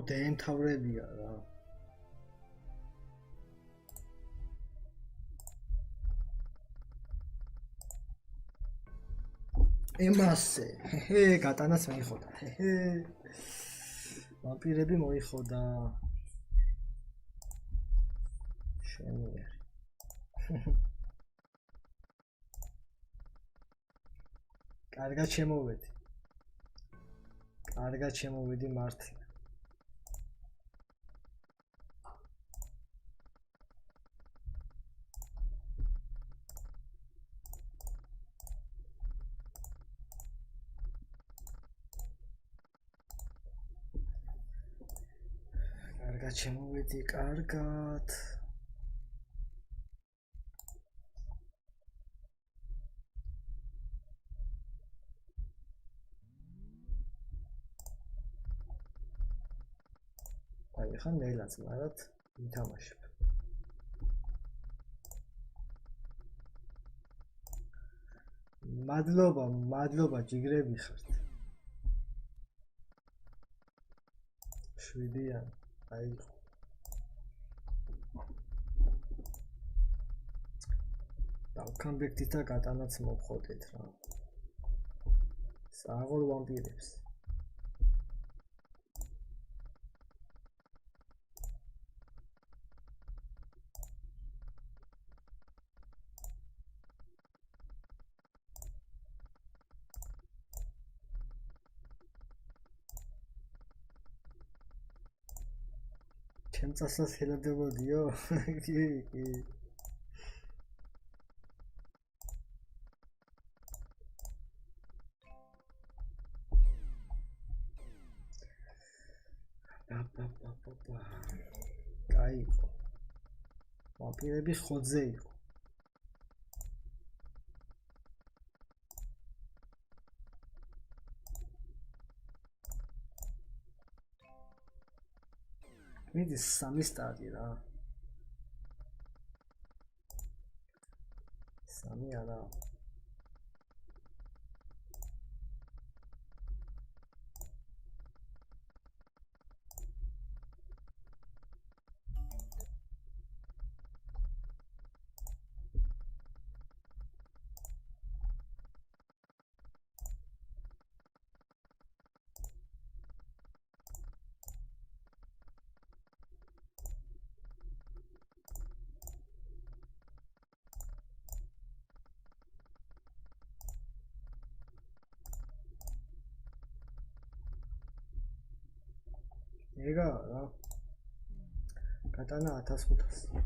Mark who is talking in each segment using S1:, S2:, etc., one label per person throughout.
S1: დაემთავრებია რა. ემასე, გატანაც მოიხოდა. ვამპირები მოიხოდა. შენიერი. კარგად შემოვედი. კარგად შემოვედი მართლა. კარგად შემოვედი, კარგად. აი, ხან ნეილაც მარად ვითამაშებ. მადლობა, ჯიგრები ხართ. 7-იანი. აი. დავქამბექით და გატანაც მოვხოდეთ რა. საღოლ ვამპირებს. ჩემწასაც ხელადებოდიო? კი. კაი. ვამპირები ხოძე იყო. მიდის 3 სტადი რა. 3 არა. ეგა რა. გატანა 1500.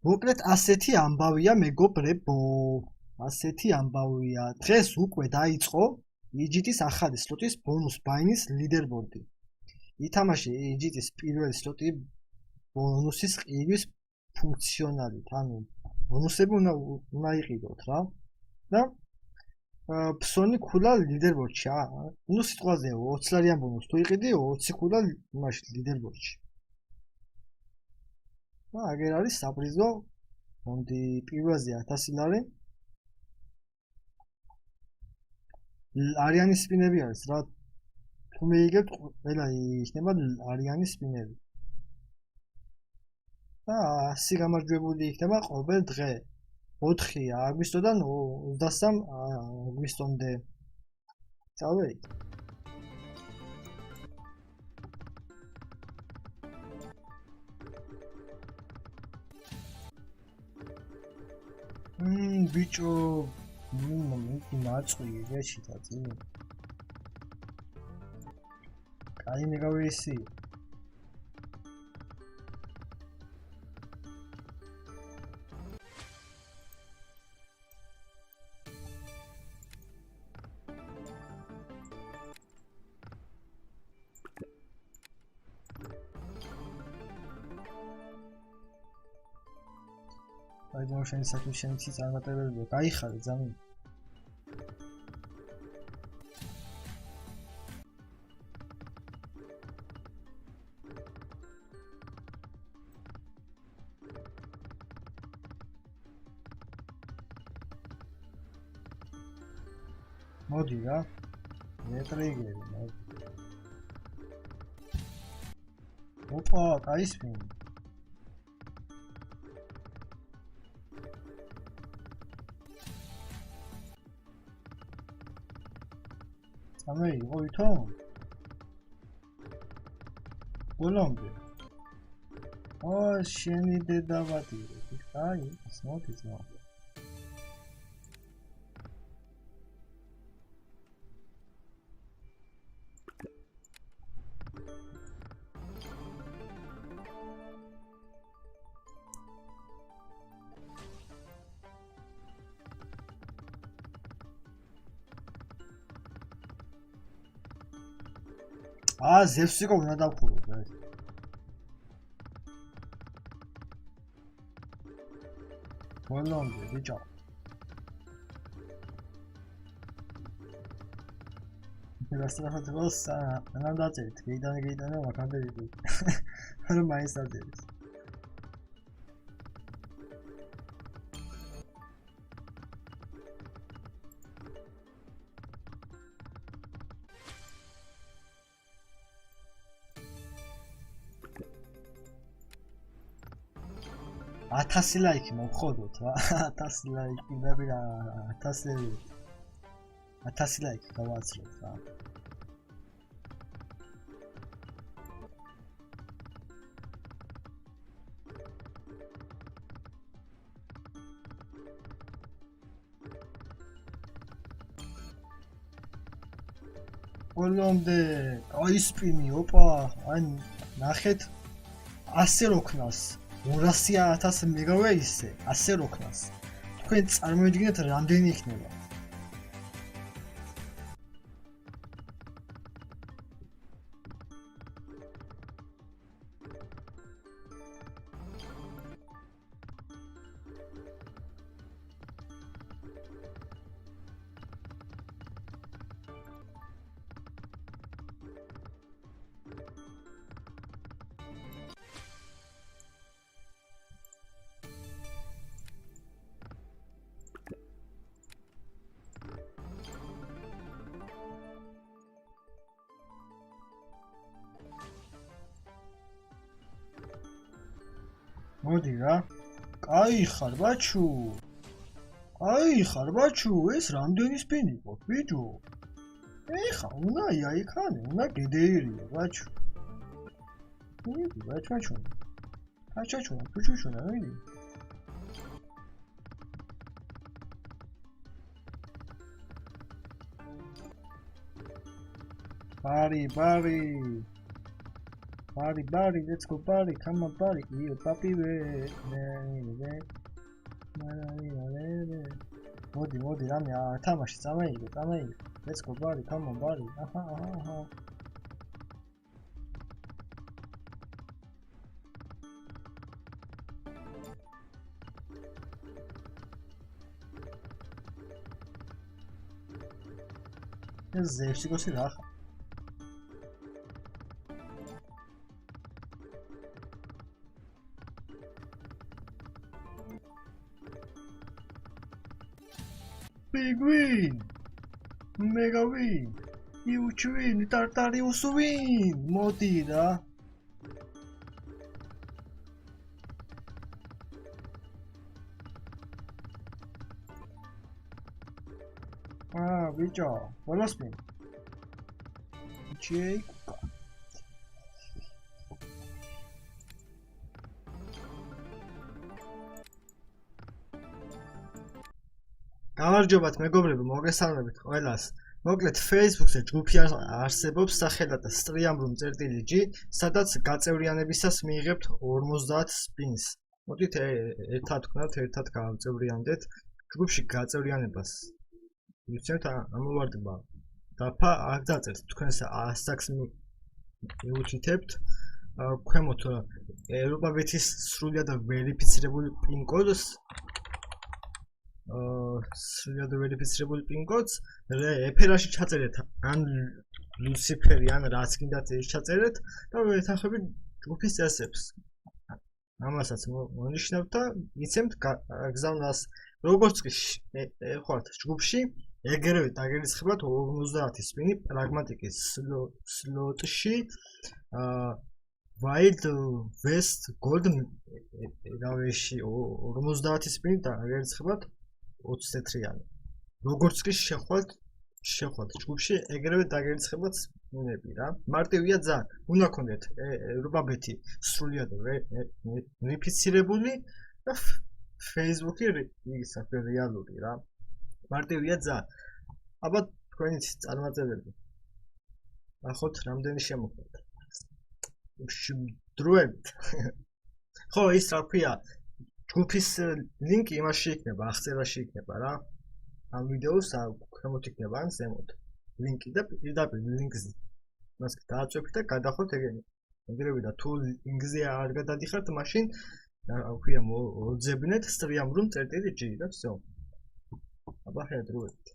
S1: მოკლედ ასეთი ამბავია მეგობრებო. ასეთი ამბავია. დღეს უკვე დაიწყო EGT-ის ახალი სლოტის ბონუს ბაინის ლიდერბორდი. ითამაშე EGT-ის პირველი სლოტი ბონუსის ყიდვის ფუნქციონალით. ანუ ბონუსები უნდა იყიდოთ რა. და ფსონი ქულა ლიდერბორდში. ნუ სიტყვაზე 20 ლარიან ბონუს თუ იყიდი 20 ქულა იმაში ლიდერბორდში. აგერ არის საპრიზო ფონდი პირველზე 1000 ლარი. არიანი სპინები არის რა. თუ მეიგებთ ყველა იქნება არიანი სპინები. და 100 გამარჯვებული იქნება ყოველ დღე. 4 აგვისტოდან 23 აგვისტომდე. წავედი. ბიჭო, მომენტი მარწყვი ეში და წინ. კაი მეგავისი. აი მოშენი საქმე შენიცი წარმატებელია. გაიხარე ძამი. მოდი რა. მეტრიგერი, მოდი. ოპა, კაისმენი. სამე იყო ვითომ? ბოლომდე. შენი დედავატირე. აი, სმოთი ძმა. ზევსიკო უნდა დავხუროთ რა. ბოლომდე ბიჭო. რასტრავას ანა დაწერეთ, გეიდანე ვაკანდები. არა მაინც დაწერეთ. ათასი ლაიქი მოვხოდოთ რა. 1000 ლაიქი და 1000 ლაიქი გავაცროთ რა. ბოლომდე აი სპინი, ოპა, აი ნახეთ 100 როქნას. 200.000 მეგავე ისე 100 როქნას. თქვენ წარმოიდგინეთ რამდენი იქნება. მოდი რა. კაი ხარ ბაჩუ. ეს რამდენი სპინი ყო ბიჭო. ეხა უნდა აიქანე, უნდა გედეირიო ბაჩუ. მიდი ბაჩუ. ჩუჩუჩუნა მიდი. Bari, let's go bari, come on bari, io papi ve. Modi, rami, თამაში წამეიგო. Let's go bari, come on bari. აჰა. ეს ზევსიკოსი რა ხარ? Big win! Mega win! Huge win! Tartarius win! მოდი რა. ბიჭო, ბოლოს მე. ჩეიკა. გამარჯობათ მეგობრებო, მოგესალმებით ყველას. მოკლედ Facebook-ზე ჯგუფი არსებობს სახელად stream.g, სადაც გაწევრიანებისას მიიღებთ 50 სპინს. მოდით ერთად ვქნათ, ერთად გავწევრიანდეთ. ჯგუფში გაწევრიანებას ვიცემთ ამოვარდება დაფა აქ დაწერთ თქვენს ასაკს მიუთითებთ ქვემოთ Europebet-ის სრულად ვერიფიცირებული პინკოდს ეფერაში ჩაწერეთ ან ლუსიფერი ან რაც კიდაც ჩაწერეთ და ვეთანხმებით ჯგუფის წესებს. ამასაც მონიშნავთ და იცემთ გზავნას როგორც კი ხართ ჯგუფში ეგრევე დაერიცხებათ 50 სპინი პრაგმატიკის სლოტში Wild West Gold რავეში 50 სპინი დაერიცხებათ 20 თეთრიანი. როგორც კი შეხვალთ ჯგუფში ეგრევე დაერიცხებათ სპინები რა. მარტივია ძალიან. უნდა გქონდეთ Europebet-ი სრულად ვერიფიცირებული და Facebook-ი ისა რეალური რა. მარტივია ძალიან. აბა თქვენიც წარმატებები. ნახოთ რამდენი შემოხვდეთ. დროებით. ხო, ის რა ქვია, ჯგუფის ლინკი იმაში იქნება, აღწერაში იქნება რა. ამ ვიდეოს ქვემოთ იქნება ან ზემოთ. ლინკი და პირდაპირ ლინკზე. მას დააწვევთ და გადახოთ ეგრევე და თუ ლინკზე არ გადადიხართ, მაშინ რა ქვია, მოძებნეთ stream room.gr და всё. აბა ხე დროებით.